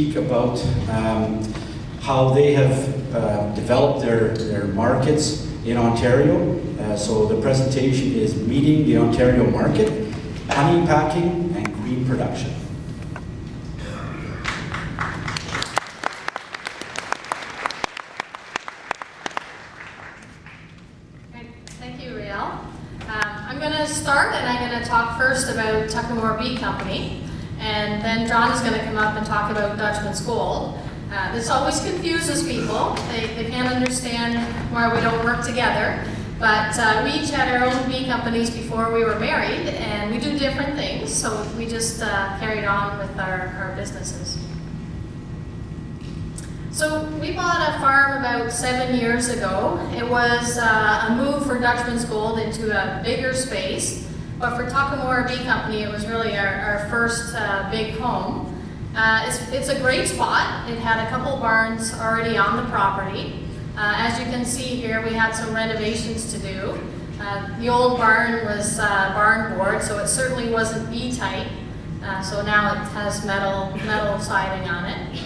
speak about how they have developed their markets in Ontario. So the presentation is Meeting the Ontario Market, Honey Packing and Queen Production. Thank you, Riel. I'm going to start, and I'm going to talk first about Tuckamore Bee Company, and then John is going to come up and talk about Dutchman's Gold. This always confuses people. They can't understand why we don't work together, but we each had our own bee companies before we were married, and we do different things, so we just carried on with our businesses. So we bought a farm about 7 years ago. It was a move for Dutchman's Gold into a bigger space, but for Tuckamore Bee Company, it was really our first big home. It's a great spot. It had a couple barns already on the property. As you can see here, we had some renovations to do. The old barn was barn board, so it certainly wasn't bee tight. So now it has metal siding on it.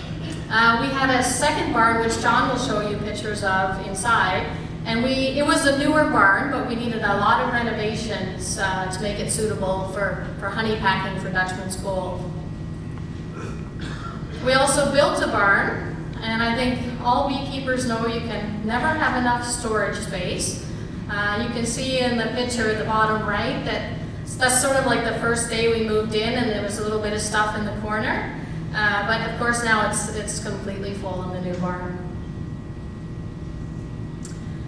We had a second barn, which John will show you pictures of inside, and it was a newer barn, but we needed a lot of renovations to make it suitable for honey packing for Dutchman's Gold. We also built a barn, and I think all beekeepers know you can never have enough storage space. You can see in the picture at the bottom right that's sort of like the first day we moved in, and there was a little bit of stuff in the corner. But of course now it's completely full in the new barn.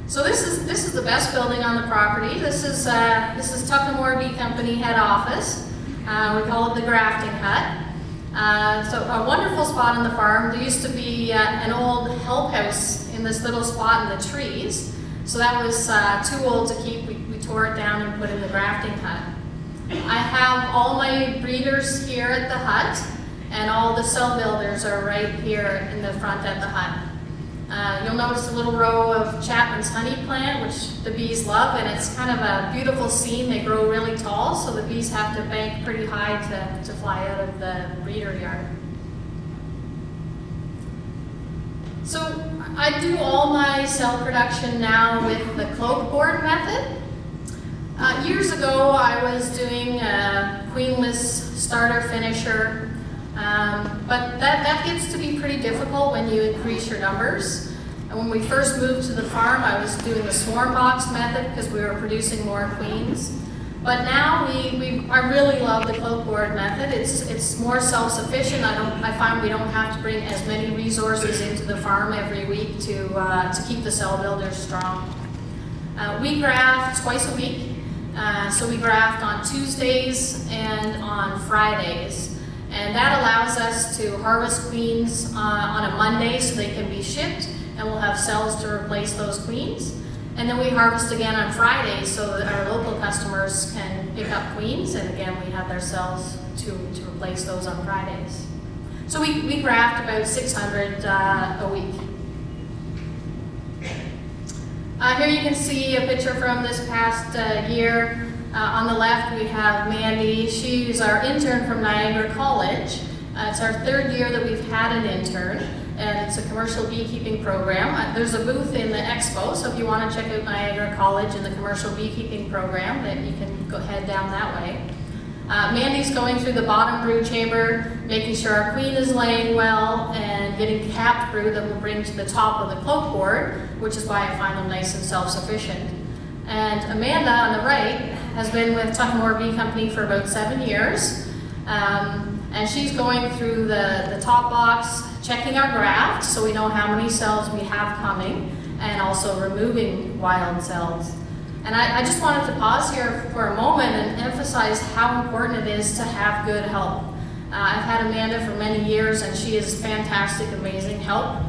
So this is the best building on the property. This is Tuckamore Bee Company head office. We call it the grafting hut. So a wonderful spot on the farm. There used to be an old help house in this little spot in the trees. So that was too old to keep. We tore it down and put in the grafting hut. I have all my breeders here at the hut, and all the cell builders are right here in the front at the hut. You'll notice a little row of Chapman's honey plant, which the bees love, and it's kind of a beautiful scene. They grow really tall, so the bees have to bank pretty high to fly out of the breeder yard. So I do all my cell production now with the cloak board method. Years ago, I was doing a queenless starter finisher. But that gets to be pretty difficult when you increase your numbers. And when we first moved to the farm, I was doing the swarm box method because we were producing more queens. But now I really love the cloak board method. It's more self-sufficient. I find we don't have to bring as many resources into the farm every week to keep the cell builders strong. We graft twice a week. So we graft on Tuesdays and on Fridays. And that allows us to harvest queens on a Monday so they can be shipped, and we'll have cells to replace those queens. And then we harvest again on Fridays so that our local customers can pick up queens, and again we have their cells to replace those on Fridays. So we graft about 600 a week. Here you can see a picture from this past year. On the left, we have Mandy. She's our intern from Niagara College. It's our third year that we've had an intern, and it's a commercial beekeeping program. There's a booth in the expo, so if you want to check out Niagara College and the commercial beekeeping program, then you can go head down that way. Mandy's going through the bottom brood chamber, making sure our queen is laying well, and getting capped brood that we'll bring to the top of the cloak board, which is why I find them nice and self-sufficient. And Amanda on the right has been with Tuckamore Bee Company for about 7 years. And she's going through the top box, checking our graft so we know how many cells we have coming, and also removing wild cells. And I just wanted to pause here for a moment and emphasize how important it is to have good help. I've had Amanda for many years, and she is fantastic, amazing help.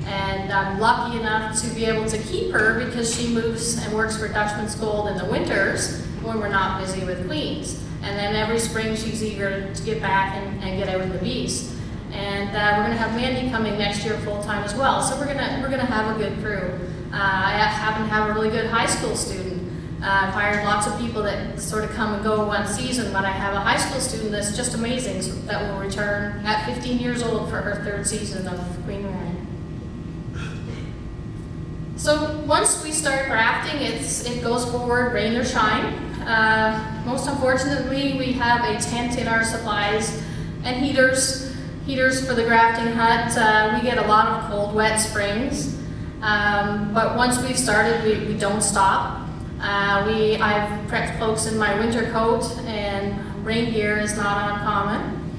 And I'm lucky enough to be able to keep her because she moves and works for Dutchman's Gold in the winters when we're not busy with queens. And then every spring she's eager to get back and get out with the bees. And we're going to have Mandy coming next year full time as well. So we're going to have a good crew. I happen to have a really good high school student I've hired lots of people that sort of come and go one season, but I have a high school student that's just amazing that will return at 15 years old for her 3rd season of Queen Mary. So once we start grafting, it goes forward, rain or shine. Most unfortunately, we have a tent in our supplies and heaters for the grafting hut. We get a lot of cold, wet springs, but once we've started, we don't stop. I've prepped cloaks in my winter coat, and rain gear is not uncommon.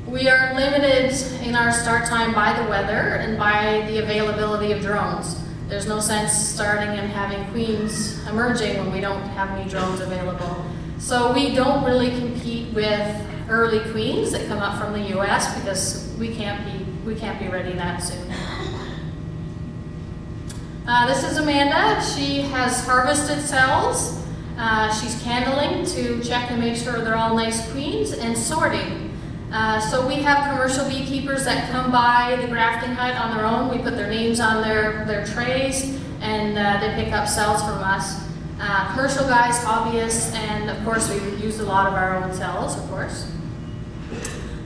We are limited in our start time by the weather and by the availability of drones. There's no sense starting and having queens emerging when we don't have any drones available. So we don't really compete with early queens that come up from the US because we can't be ready that soon. This is Amanda. She has harvested cells. She's candling to check and make sure they're all nice queens, and sorting. So we have commercial beekeepers that come by the grafting hut on their own. We put their names on their trays, and they pick up cells from us. Commercial guys, hobbyists, and of course we use a lot of our own cells, of course.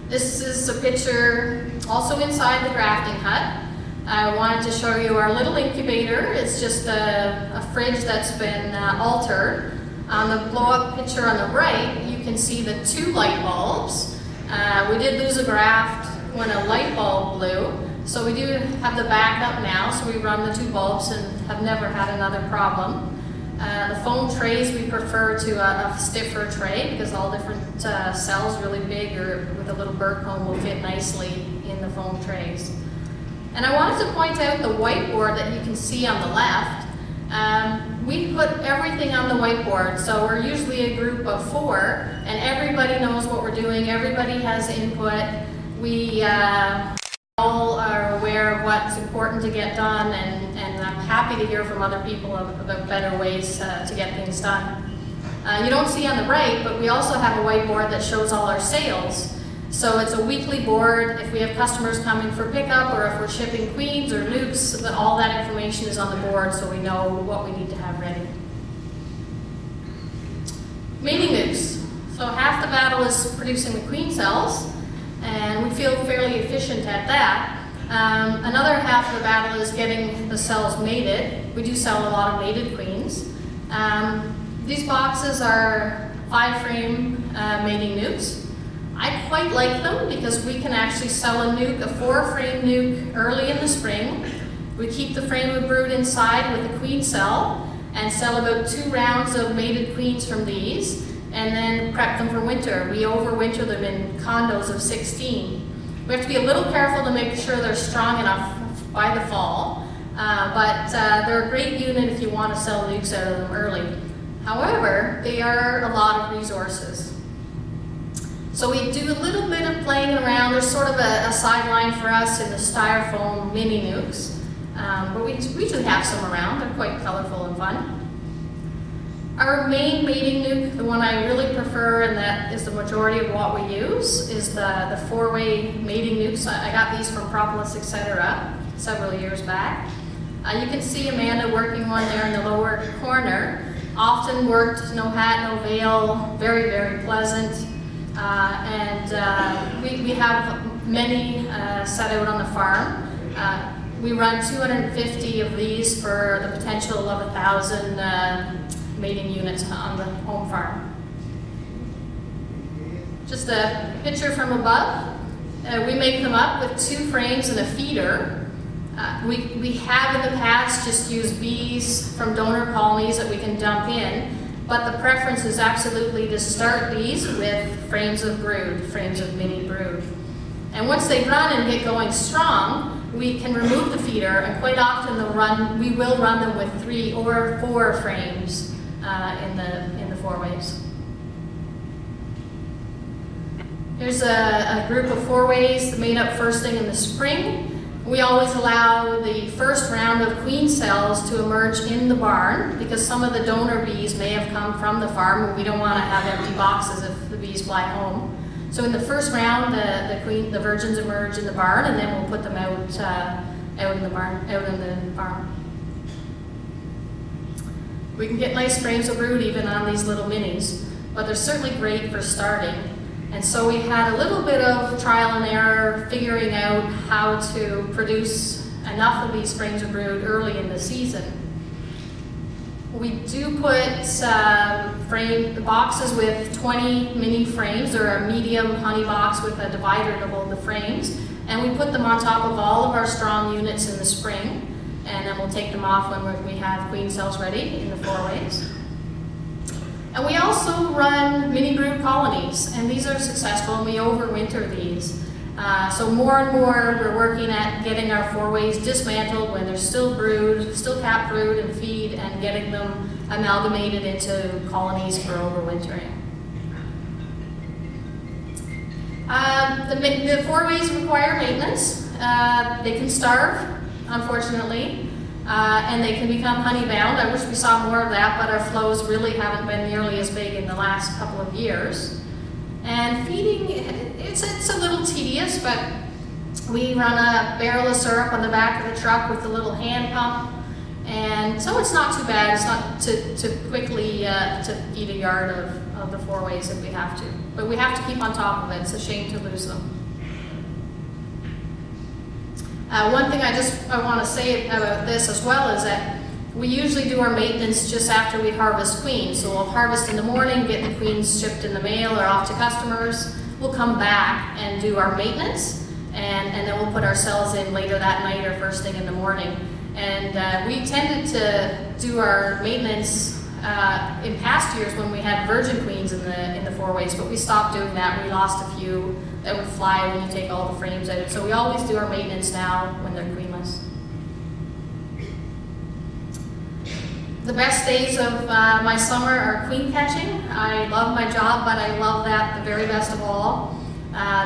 This is a picture also inside the grafting hut. I wanted to show you our little incubator. It's just a fridge that's been altered. On the blow-up picture on the right, you can see the 2 light bulbs. We did lose a graft when a light bulb blew, so we do have the backup now, so we run the 2 bulbs and have never had another problem. The foam trays we prefer to a stiffer tray because all different cells really big or with a little burr comb will fit nicely in the foam trays. And I wanted to point out the whiteboard that you can see on the left. We put everything on the whiteboard, so we're usually a group of 4, and everybody knows what we're doing, everybody has input. We all are aware of what's important to get done, and I'm happy to hear from other people about better ways to get things done. You don't see on the right, but we also have a whiteboard that shows all our sales. So it's a weekly board. If we have customers coming for pickup or if we're shipping queens or nukes, all that information is on the board so we know what we need to have ready. Mating nukes. So half the battle is producing the queen cells, and we feel fairly efficient at that. Another half of the battle is getting the cells mated. We do sell a lot of mated queens. These boxes are 5-frame mating nukes. I quite like them because we can actually sell a 4-frame nuke early in the spring. We keep the frame of brood inside with a queen cell and sell about 2 rounds of mated queens from these, and then prep them for winter. We overwinter them in condos of 16. We have to be a little careful to make sure they're strong enough by the fall, but they're a great unit if you want to sell nukes out of them early. However, they are a lot of resources. So we do a little bit of playing around. There's sort of a sideline for us in the styrofoam mini nukes, but we do have some around. They're quite colorful and fun. Our main mating nuke, the one I really prefer and that is the majority of what we use, is the 4-way mating nukes. I got these from Propolis, etc. several years back. You can see Amanda working one there in the lower corner. Often worked, no hat, no veil, very, very pleasant. We have many set out on the farm. We run 250 of these for the potential of 1,000 mating units on the home farm. Just a picture from above. We make them up with 2 frames and a feeder. We have in the past just used bees from donor colonies that we can dump in. But the preference is absolutely to start these with frames of brood, frames of mini brood. And once they run and get going strong, we can remove the feeder, and quite often we will run them with 3 or 4 frames in the 4 ways. Here's a group of 4 ways made up first thing in the spring. We always allow the first round of queen cells to emerge in the barn because some of the donor bees may have come from the farm and we don't want to have empty boxes if the bees fly home. So in the first round, the virgins emerge in the barn, and then we'll put them out in the barn. We can get nice frames of brood even on these little minis, but they're certainly great for starting. And so we had a little bit of trial and error figuring out how to produce enough of these frames of brood early in the season. We do put frame boxes with 20 mini frames. They're a medium honey box with a divider to hold the frames. And we put them on top of all of our strong units in the spring. And then we'll take them off when we have queen cells ready in the 4 ways. And we also run mini brood colonies, and these are successful, and we overwinter these. So more and more we're working at getting our 4 ways dismantled when they're still brood, still cap brood and feed, and getting them amalgamated into colonies for overwintering. The 4 ways require maintenance. They can starve, unfortunately, and they can become honey bound. I wish we saw more of that, but our flows really haven't been nearly as big in the last couple of years. And feeding, it's a little tedious, but we run a barrel of syrup on the back of the truck with a little hand pump, and so it's not too bad. It's not to quickly to feed a yard of the 4 ways if we have to, but we have to keep on top of it. It's a shame to lose them. One thing I want to say about this as well is that we usually do our maintenance just after we harvest queens. So we'll harvest in the morning, get the queens shipped in the mail or off to customers. We'll come back and do our maintenance, and then we'll put our cells in later that night or first thing in the morning. And we tended to do our maintenance in past years when we had virgin queens in the 4 ways, but we stopped doing that. We lost a few that would fly when you take all the frames out. So we always do our maintenance now when they're queenless. The best days of my summer are queen catching. I love my job, but I love that the very best of all.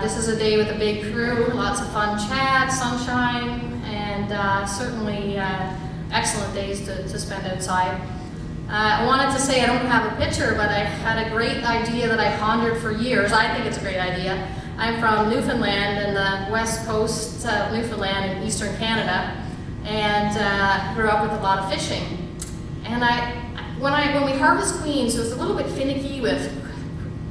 This is a day with a big crew, lots of fun chat, sunshine, and certainly excellent days to spend outside. I wanted to say I don't have a picture, but I had a great idea that I pondered for years. I think it's a great idea. I'm from Newfoundland and the west coast of Newfoundland in eastern Canada, and grew up with a lot of fishing. And when we harvest queens, it was a little bit finicky with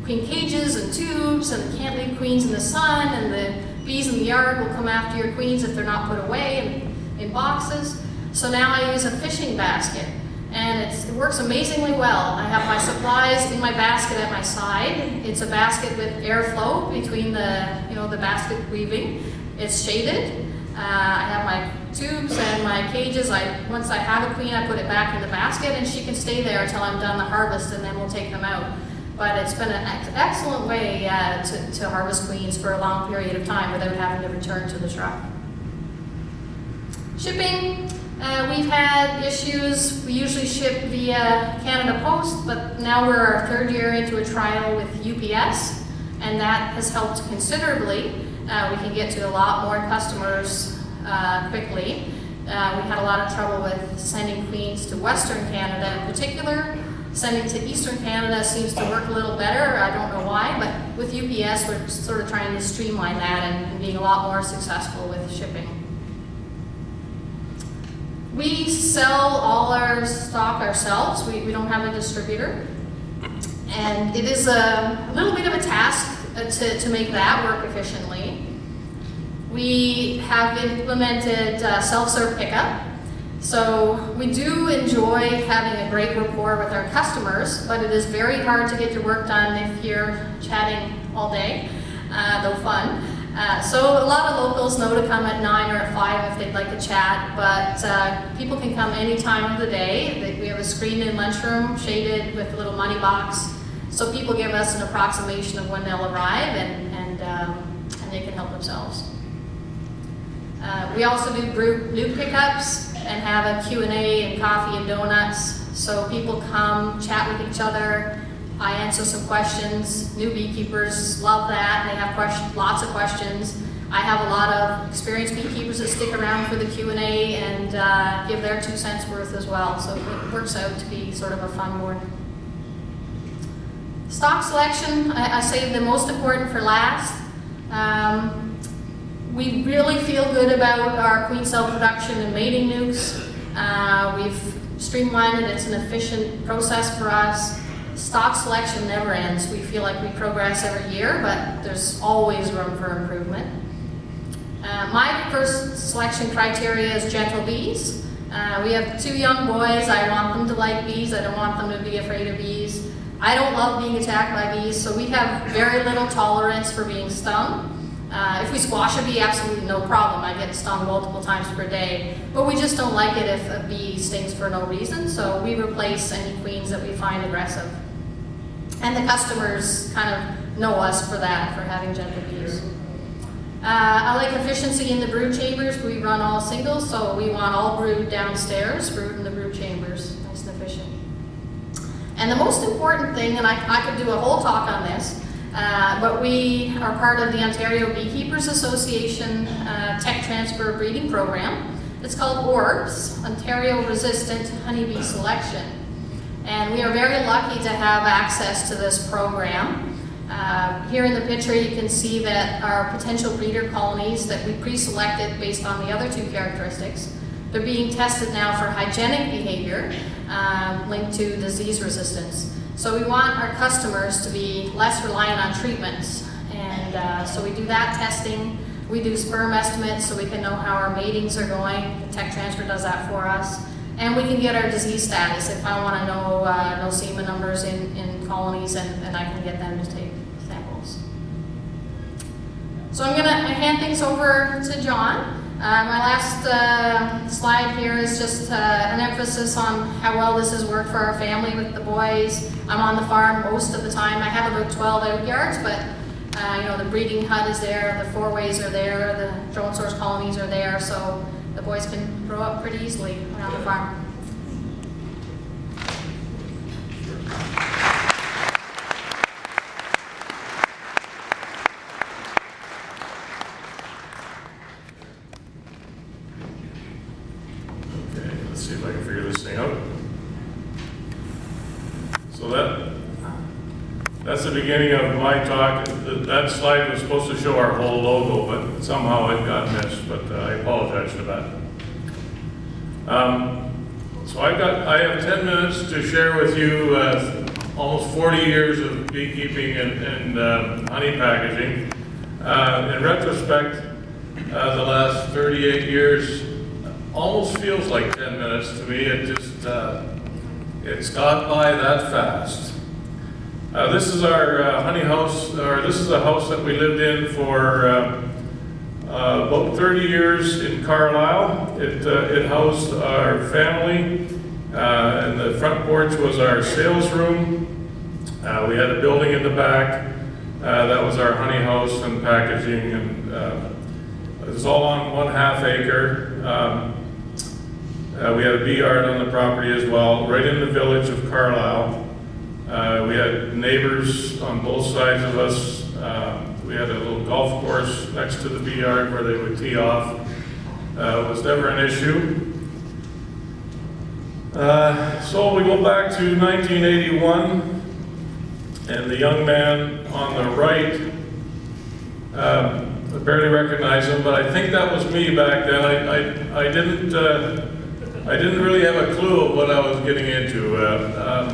queen cages and tubes, and you can't leave queens in the sun, and the bees in the yard will come after your queens if they're not put away in boxes. So now I use a fishing basket, and it works amazingly well. I have my supplies in my basket at my side. It's a basket with airflow between the basket weaving. It's shaded. I have my tubes and my cages. Once I have a queen, I put it back in the basket, and she can stay there until I'm done the harvest, and then we'll take them out. But it's been an excellent way to harvest queens for a long period of time without having to return to the truck. Shipping, we've had issues. We usually ship via Canada Post, but now we're our 3rd year into a trial with UPS, and that has helped considerably. We can get to a lot more customers quickly. We had a lot of trouble with sending queens to Western Canada in particular. Sending to Eastern Canada seems to work a little better. I don't know why, but with UPS, we're sort of trying to streamline that and being a lot more successful with shipping. We sell all our stock ourselves. We don't have a distributor. And it is a little bit of a task to make that work efficiently. We have implemented self-serve pickup. So we do enjoy having a great rapport with our customers, but it is very hard to get your work done if you're chatting all day, though fun. So a lot of locals know to come at 9 or at 5 if they'd like to chat, but people can come any time of the day. We have a screened-in lunchroom shaded with a little money box, so people give us an approximation of when they'll arrive, and they can help themselves. We also do group new pickups and have a Q&A and coffee and donuts. So people come, chat with each other. I answer some questions. New beekeepers love that. They have lots of questions. I have a lot of experienced beekeepers that stick around for the Q&A and give their 2 cents worth as well. So it works out to be sort of a fun board. Stock selection, I say the most important for last. We really feel good about our queen cell production and mating nukes. We've streamlined it. It's an efficient process for us. Stock selection never ends. We feel like we progress every year, but there's always room for improvement. My first selection criteria is gentle bees. We have 2 young boys. I want them to like bees. I don't want them to be afraid of bees. I don't love being attacked by bees, so we have very little tolerance for being stung. If we squash a bee, absolutely no problem. I get stung multiple times per day, but we just don't like it if a bee stings for no reason, so we replace any queens that we find aggressive. And the customers kind of know us for that, for having gentle bees. I like efficiency in the brood chambers. We run all singles, so we want all brood downstairs, brood in the brood chambers, nice and efficient. And the most important thing, and I could do a whole talk on this, but we are part of the Ontario Beekeepers Association Tech Transfer Breeding Program. It's called ORBS, Ontario Resistant Honeybee Selection. And we are very lucky to have access to this program. Here in the picture you can see that our potential breeder colonies that we pre-selected based on the other 2 characteristics, they're being tested now for hygienic behavior linked to disease resistance. So we want our customers to be less reliant on treatments, and so we do that testing. We do sperm estimates so we can know how our matings are going. The tech transfer does that for us. And we can get our disease status if I want to know no semen numbers in colonies, and I can get them to take samples. So I'm going to hand things over to John. My last slide here is just an emphasis on how well this has worked for our family with the boys. I'm on the farm most of the time. I have about 12 out yards, but you know, the breeding hut is there, the 4-ways are there, the drone source colonies are there, so the boys can grow up pretty easily around the farm. Okay, let's see if I can figure this thing out. So that's the beginning of my talk. That slide was supposed to show our whole logo, but somehow it got missed, but I apologize for that. So I have 10 minutes to share with you almost 40 years of beekeeping and honey packaging. In retrospect, the last 38 years almost feels like 10 minutes to me. It just, it's gone by that fast. This is our honey house, or this is a house that we lived in for about 30 years in Carlisle. It housed our family, and the front porch was our sales room. We had a building in the back. That was our honey house and packaging, and it was all on 1/2 acre. We had a bee yard on the property as well, right in the village of Carlisle. We had neighbors on both sides of us. We had a little golf course next to the bee yard where they would tee off. It was never an issue. So we go back to 1981, and the young man on the right, I barely recognize him, but I think that was me back then. I didn't really have a clue of what I was getting into.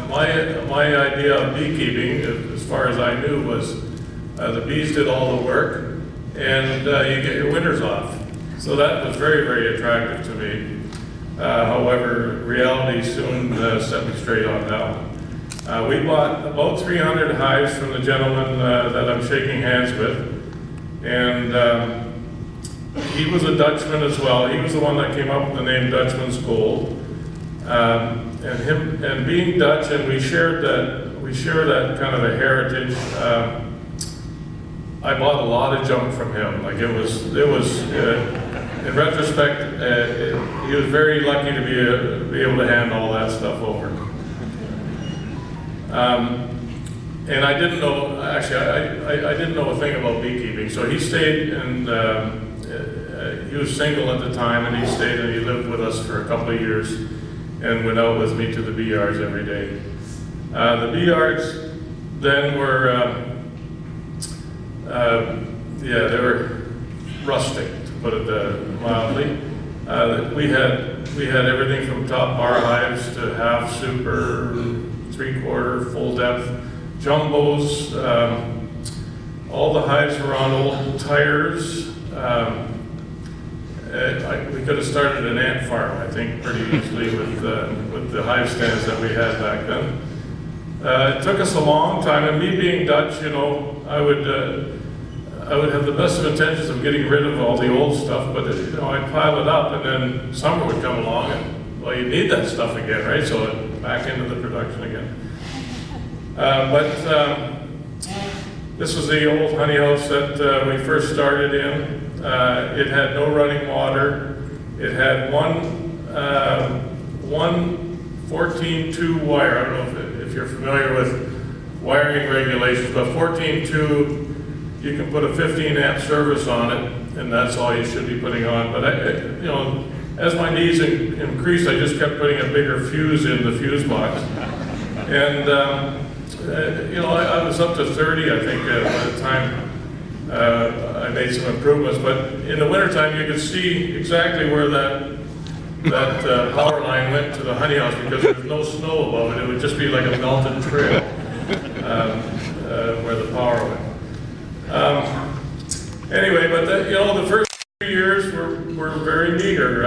My idea of beekeeping, as far as I knew, was the bees did all the work, and you get your winters off. So that was very, very attractive to me. However, reality soon set me straight on that one. We bought about 300 hives from the gentleman that I'm shaking hands with, and he was a Dutchman as well. He was the one that came up with the name Dutchman's Gold. And being Dutch, and we share that kind of a heritage. I bought a lot of junk from him. Like it was in retrospect, he was very lucky to be able to hand all that stuff over. And I didn't know, actually, I didn't know a thing about beekeeping. So he stayed, and he was single at the time, and he stayed and he lived with us for a couple of years and went out with me to the bee yards every day. The bee yards then were, they were rustic, to put it mildly. We had everything from top bar hives to half super, 3/4, full depth, jumbos. All the hives were on old tires. We could have started an ant farm, I think, pretty easily with the hive stands that we had back then. It took us a long time, and me being Dutch, you know, I would have the best of intentions of getting rid of all the old stuff, but you know, I'd pile it up, and then summer would come along, and well, you need that stuff again, right? So back into the production again. This was the old honey house that we first started in. It had no running water. It had one 14-2 wire. I don't know if you're familiar with wiring regulations, but 14-2, you can put a 15 amp service on it, and that's all you should be putting on. But you know, as my needs increased, I just kept putting a bigger fuse in the fuse box, and you know, I was up to 30, I think, by the time I made some improvements. But in the wintertime, you could see exactly where that power line went to the honey house, because there was no snow above it. It would just be like a melted trail where the power went. Anyway, but you know, the first few years were very meager.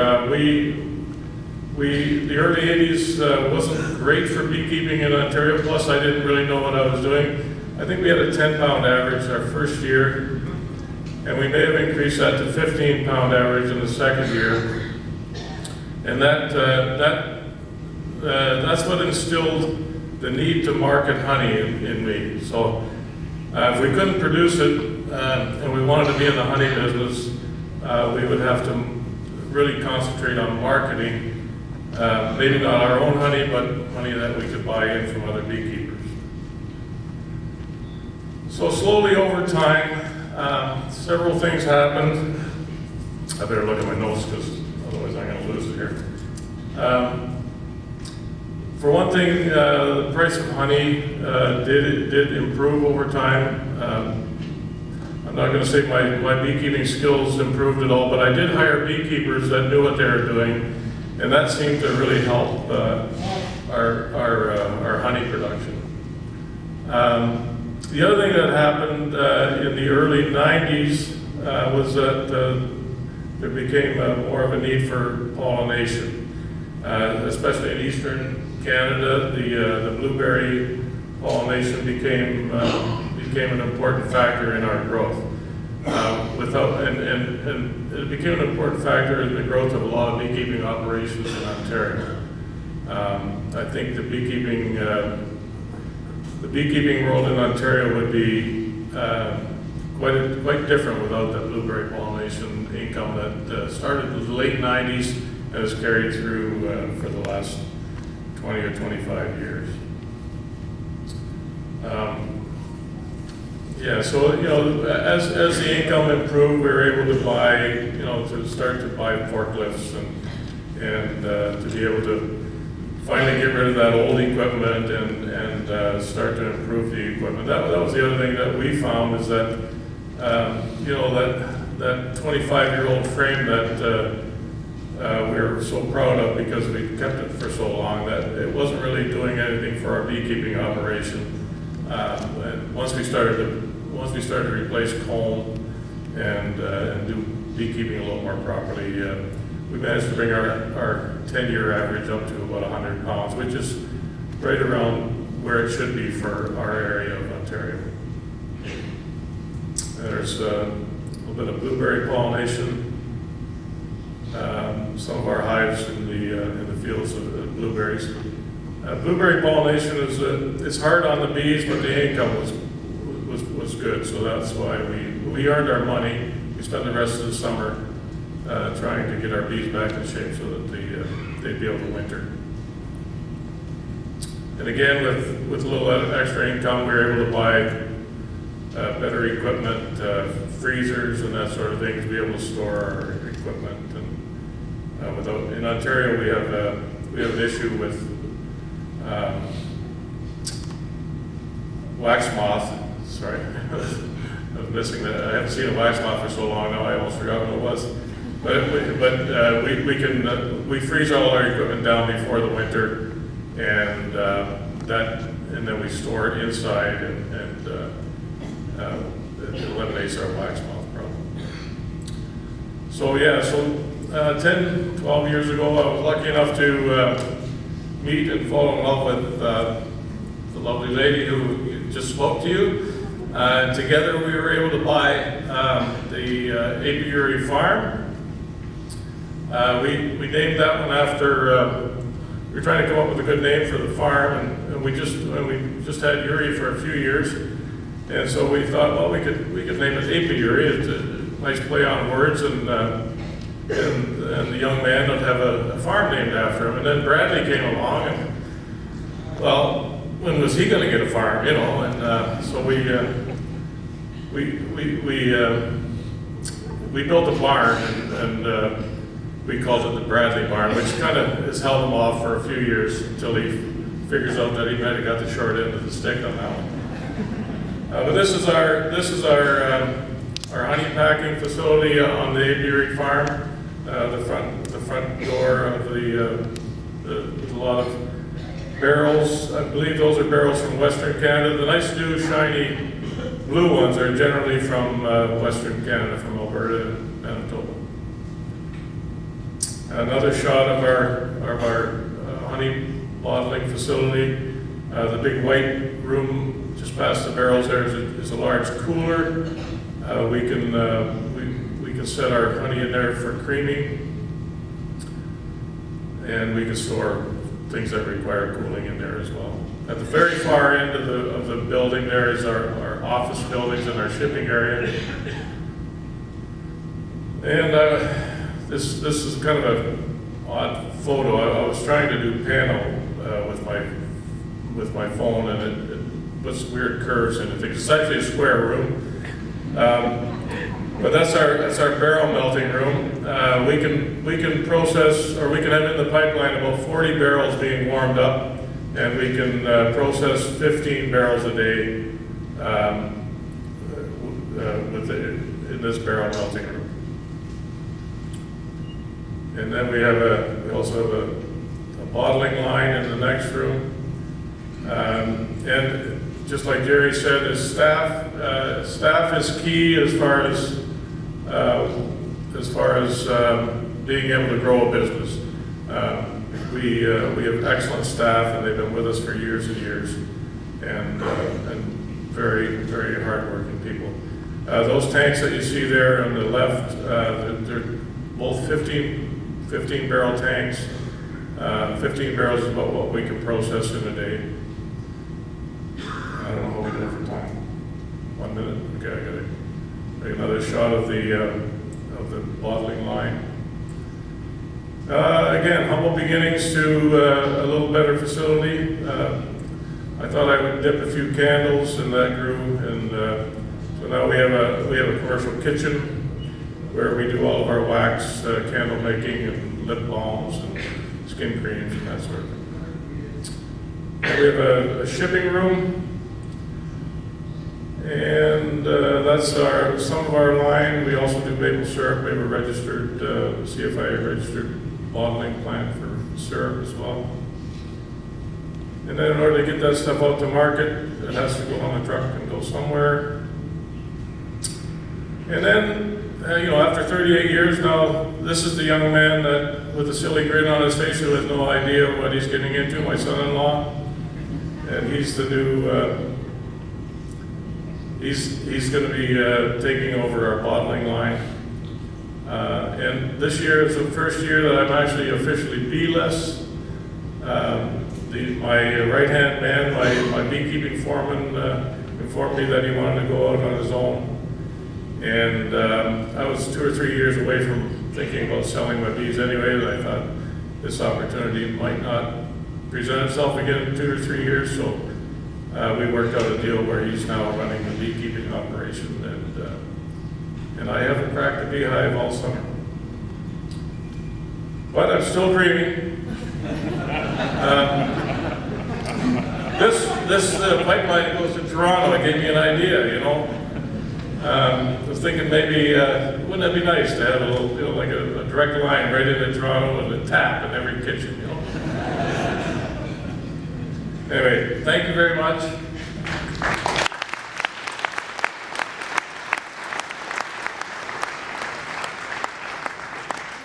The early 80s wasn't great for beekeeping in Ontario, plus I didn't really know what I was doing. I think we had a 10-pound average our first year, and we may have increased that to 15-pound average in the second year. And that's what instilled the need to market honey in me. So if we couldn't produce it and we wanted to be in the honey business, we would have to really concentrate on marketing. Maybe not our own honey, but honey that we could buy in from other beekeepers. So slowly over time, several things happened. I better look at my notes, because otherwise I'm going to lose it here. For one thing, the price of honey did improve over time. I'm not going to say my beekeeping skills improved at all, but I did hire beekeepers that knew what they were doing, and that seemed to really help our honey production. The other thing that happened in the early 90s was that there became more of a need for pollination, especially in eastern Canada. The blueberry pollination became an important factor in our growth. And it became an important factor in the growth of a lot of beekeeping operations in Ontario. I think the beekeeping world in Ontario would be quite different without that blueberry pollination income that started in the late 90s and has carried through for the last 20 or 25 years. Yeah, so you know, as the income improved, we were able to buy, you know, to start to buy forklifts and to be able to finally get rid of that old equipment and start to improve the equipment. That was the other thing that we found, is that you know, that 25-year-old frame that we were so proud of because we kept it for so long, that it wasn't really doing anything for our beekeeping operation. And once we started to replace comb and do beekeeping a little more properly, we managed to bring our 10-year average up to about 100 pounds, which is right around where it should be for our area of Ontario. There's a little bit of blueberry pollination. Some of our hives in the fields of blueberries. Blueberry pollination it's hard on the bees, but the income was good, so that's why we earned our money. We spent the rest of the summer trying to get our bees back in shape so that they'd be able to winter. And again, with a little extra income, we were able to buy better equipment, freezers and that sort of thing, to be able to store our equipment. And in Ontario, we have an issue with wax moth. Sorry, I was missing that. I haven't seen a wax moth for so long now, I almost forgot what it was. we freeze all our equipment down before the winter, and then we store it inside, and it eliminates our wax moth problem. So yeah, 10, 12 years ago, I was lucky enough to meet and fall in love with the lovely lady who just spoke to you. Together we were able to buy the apiary farm. We named that one after, we were trying to come up with a good name for the farm, and we just had Uri for a few years, and so we thought, well, we could name it Apiary. It's a nice play on words, and the young man would have a farm named after him. And then Bradley came along, and well, when was he going to get a farm, you know? And so we built a barn, and we called it the Bradley barn, which kind of has held him off for a few years until he figures out that he might have got the short end of the stick on that one. But this is our honey packing facility on the apiary farm. The front door of there's a lot of barrels. I believe those are barrels from Western Canada. The nice new shiny blue ones are generally from Western Canada, from Alberta and Manitoba. Another shot of our honey bottling facility. The big white room just past the barrels there is a large cooler. We can set our honey in there for creaming, and we can store things that require cooling in there as well. At the very far end of the building there is our office buildings and our shipping area. And this is kind of an odd photo. I was trying to do panel with my phone, and it puts weird curves in it. It's actually a square room. But that's our barrel melting room. We can process, or we can have in the pipeline about 40 barrels being warmed up, and we can process 15 barrels a day in this barrel melting room. And then we also have a bottling line in the next room. And just like Jerry said, is staff is key as far as being able to grow a business. We have excellent staff, and they've been with us for years and years, and very, very hardworking people. Those tanks that you see there on the left, they're both 15 barrel tanks. 15 barrels is about what we can process in a day. I don't know how we do it for time. 1 minute? Okay, I got it. Make another shot of the bottling line. Again, humble beginnings to a little better facility. I thought I would dip a few candles, and that grew, and so now we have a commercial kitchen where we do all of our wax, candle making, and lip balms, and skin creams, and that sort of thing. We have a shipping room. And that's some of our line. We also do maple syrup. We have a registered, CFI registered bottling plant for syrup as well. And then in order to get that stuff out to market, it has to go on a truck and go somewhere. And then, after 38 years now, this is the young man that, with a silly grin on his face, who has no idea what he's getting into, my son-in-law. And he's the new, he's going to be taking over our bottling line. And this year is the first year that I'm actually officially bee-less. My right-hand man, my beekeeping foreman, informed me that he wanted to go out on his own. And I was 2 or 3 years away from thinking about selling my bees anyway, and I thought this opportunity might not present itself again in 2 or 3 years, so we worked out a deal where he's now running the beekeeping operation, and I haven't cracked a beehive all summer. But I'm still dreaming. This pipeline goes to Toronto. It gave me an idea, I was thinking maybe, wouldn't that be nice to have a little, you know, like a direct line right into Toronto with a tap in every kitchen, you know? Anyway, thank you very much.